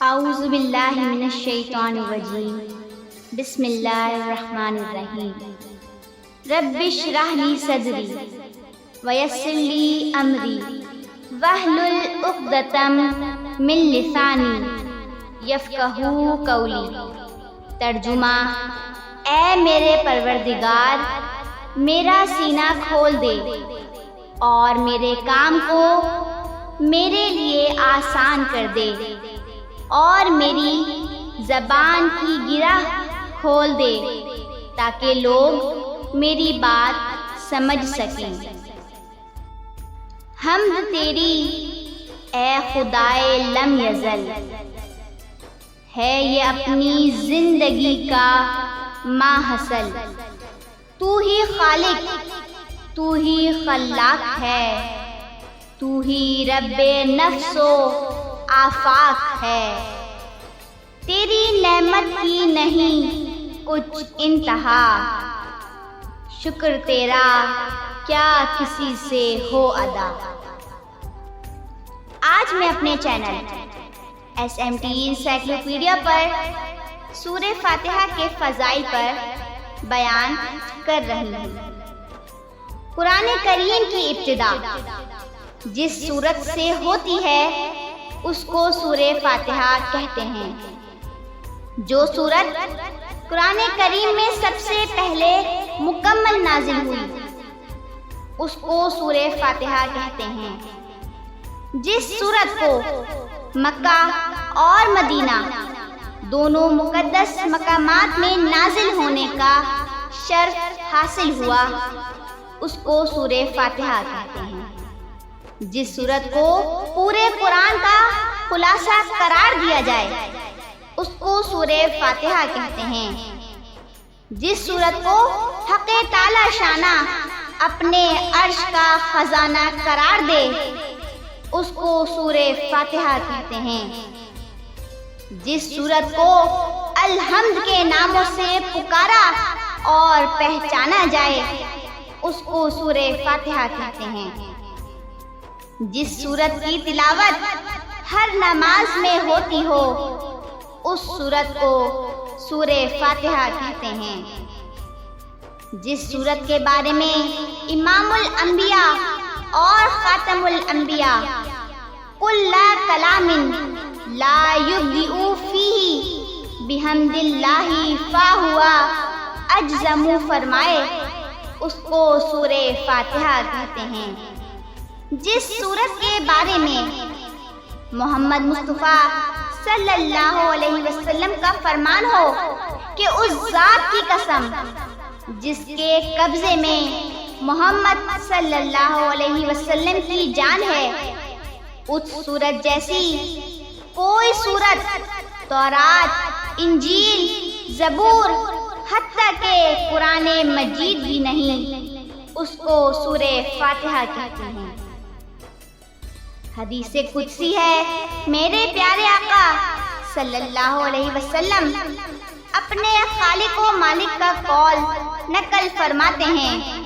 اعوذ باللہ من الشیطان الرجیم بسم اللہ الرحمن الرحیم رب اشرح لی صدری ویسر لی امری واحلل عقدۃ من لسانی یفقہوا قولی۔ ترجمہ: اے میرے پروردگار، میرا سینہ کھول دے اور میرے کام کو میرے لیے آسان کر دے اور میری زبان کی گرہ کھول دے تاکہ لوگ میری بات سمجھ سکیں۔ حمد تیری اے خدائے لم یزل، ہے یہ اپنی زندگی کا ماحصل۔ تو ہی خالق، تو ہی خلاق ہے، تو ہی رب نفس و آفاق ہے۔ تیری نعمت کی نہیں کچھ انتہا، شکر تیرا کیا کسی سے ہو ادا۔ آج میں اپنے چینل SMT انسائکلوپیڈیا پر سورہ فاتحہ کے فضائل پر بیان کر رہی ہوں۔ قرآن کریم کی ابتدا جس سورت سے ہوتی ہے اس کو سورہ فاتحہ کہتے ہیں۔ جو سورت قرآن کریم میں سب سے پہلے مکمل نازل ہوئی اس کو سورہ فاتحہ کہتے ہیں۔ جس سورت کو مکہ اور مدینہ دونوں مقدس مقامات میں نازل ہونے کا شرف حاصل ہوا اس کو سورہ فاتحہ کہتے ہیں۔ جس سورت کو پورے قرآن کا خلاصہ قرار دیا جائے اس کو سورہ فاتحہ کہتے ہیں۔ جس سورت کو حق تعالی شانہ اپنے عرش کا خزانہ قرار دے اس کو سورہ فاتحہ کہتے ہیں۔ جس سورت کو الحمد کے ناموں سے پکارا اور پہچانا جائے اس کو سورہ فاتحہ کہتے ہیں۔ جس سورت کی تلاوت ہر نماز میں ہوتی ہو اس سورت کو سورہ فاتحہ کہتے ہیں۔ جس سورت کے بارے میں امام الانبیاء اور خاتم الانبیاء کل کلام لا یبدئ فیہ بحمد اللہ فہو اجزم فرمائے اس کو سورہ فاتحہ کہتے ہیں۔ جس سورت کے بارے میں محمد مصطفیٰ صلی اللہ علیہ وسلم کا فرمان ہو کہ اس ذات کی قسم جس کے قبضے میں محمد صلی اللہ علیہ وسلم کی جان ہے، اس سورت جیسی کوئی سورت تورات، انجیل، زبور، حتیٰ کہ قرآن مجید بھی نہیں، اس کو سورہ فاتحہ کہتے ہیں۔ حدیث قدسی ہے، میرے پیارے آقا صلی اللہ علیہ وسلم اپنے خالق و مالک کا قول نقل فرماتے ہیں۔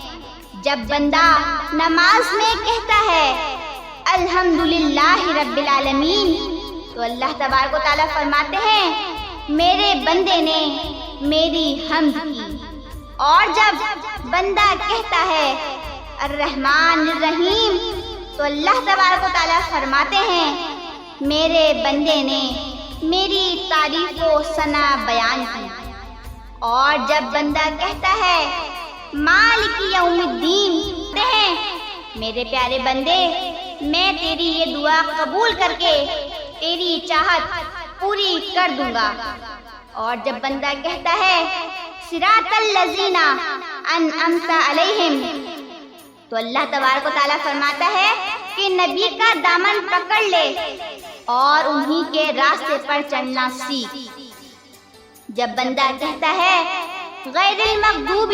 جب بندہ نماز میں کہتا ہے الحمدللہ رب العالمین تو اللہ تبارک و تعالیٰ فرماتے ہیں میرے بندے نے میری حمد کی۔ اور جب بندہ کہتا ہے الرحمن الرحیم تو اللہ تبارک و تعالیٰ فرماتے ہیں میرے بندے نے میری تعریف و ثنا بیان کی۔ اور جب بندہ کہتا ہے مالک یوم الدین کہتے ہیں میرے پیارے بندے میں تیری یہ دعا قبول کر کے تیری چاہت پوری کر دوں گا۔ اور جب بندہ کہتا ہے صراط الذین انعمت علیہم تو اللہ تبارک و تعالیٰ فرماتا ہے کہ نبی کا دامن پکڑ لے اور انہی کے راستے پر چلنا سیکھ۔ جب بندہ کہتا ہے غیر المغضوب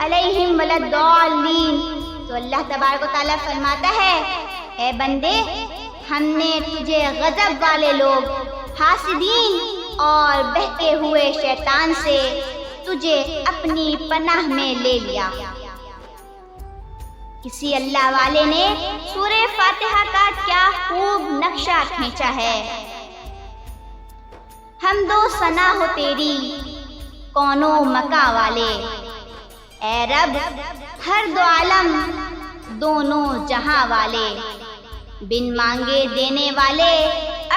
علیہم ولا الضالین تو اللہ تبارک و تعالیٰ فرماتا ہے اے بندے ہم نے تجھے غضب والے لوگ، حاسدین اور بہتے ہوئے شیطان سے تجھے اپنی پناہ میں لے لیا۔ کسی اللہ والے نے سورہ فاتحہ کا کیا خوب نقشہ کھینچا ہے۔ حمد و ثنا ہو تیری کونو مکاں والے، اے رب ہر دو عالم دونوں جہاں والے، بن مانگے دینے والے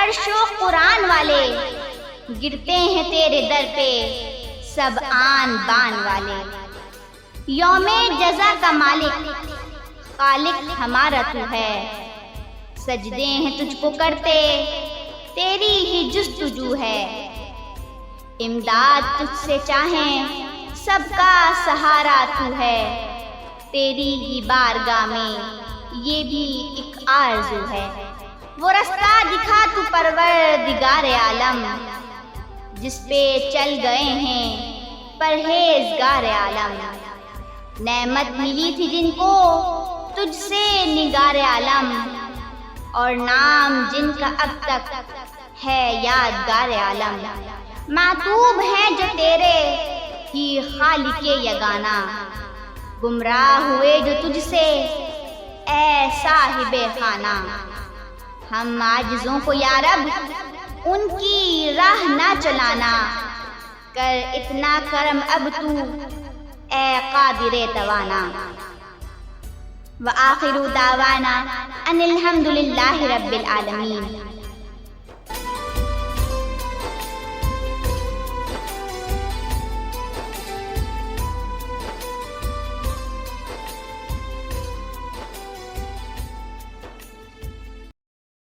عرش و قرآن والے، گرتے ہیں تیرے در پہ سب آن بان والے۔ یوم جزا کا مالک خالق ہمارا تو ہے، سجدے ہیں تجھ کو کرتے تیری ہی جستجو ہے، امداد تجھ سے چاہیں سب کا سہارا تو ہے، تیری ہی بارگاہ میں یہ بھی ایک آرزو ہے۔ وہ رستہ دکھا تو پروردگار عالم، جس پہ چل گئے ہیں پرہیزگار عالم، نعمت ملی تھی جن کو تجھ سے نگار عالم، اور نام جن کا اب تک ہے یادگار عالم، معتوب ہیں جو تیرے ہی خالق یگانہ، گمراہ ہوئے جو تجھ سے اے صاحب خانہ، ہم عاجزوں کو یا رب ان کی راہ نہ چلانا، کر اتنا کرم اب تو اے قادر توانا۔ وآخر دعوانا ان الحمد للہ رب العالمین۔